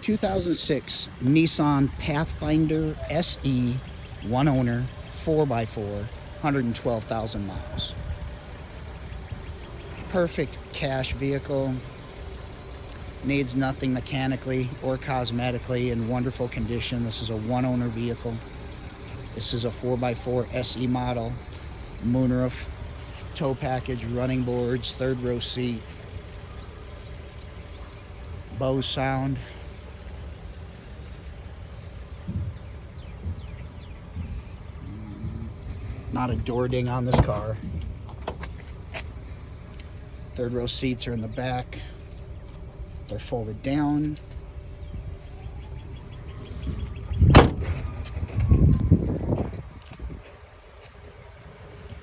2006 Nissan Pathfinder SE, one owner, 4x4, 112,000 miles. Perfect cash vehicle. Needs nothing mechanically or cosmetically, in wonderful condition. This is a one owner vehicle. This is a 4x4 SE model. Moonroof, tow package, running boards, third row seat, Bose sound. Not a door ding on this car. Third row seats are in the back. They're folded down.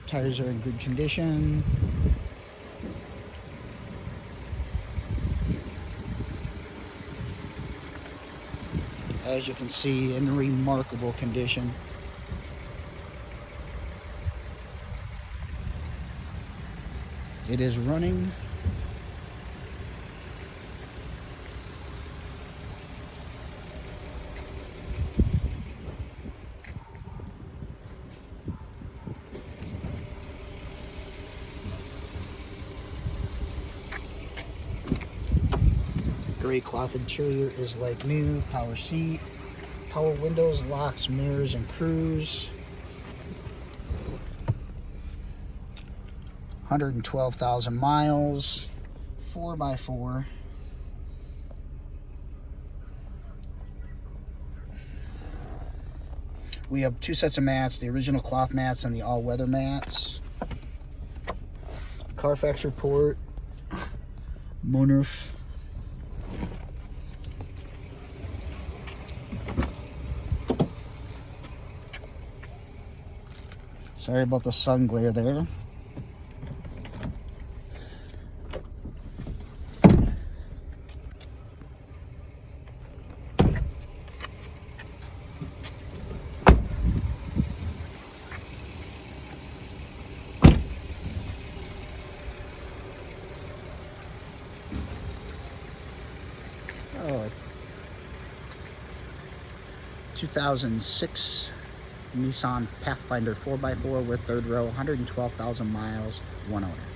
Tires are in good condition. As you can see, in remarkable condition. It is running. Gray cloth interior is like new. Power seat, power windows, locks, mirrors, and cruise. 112,000 miles, 4x4. We have two sets of mats, the original cloth mats and the all-weather mats. Carfax report, moonroof. Sorry about the sun glare there. Oh, 2006 Nissan Pathfinder 4x4 with third row, 112,000 miles, one owner.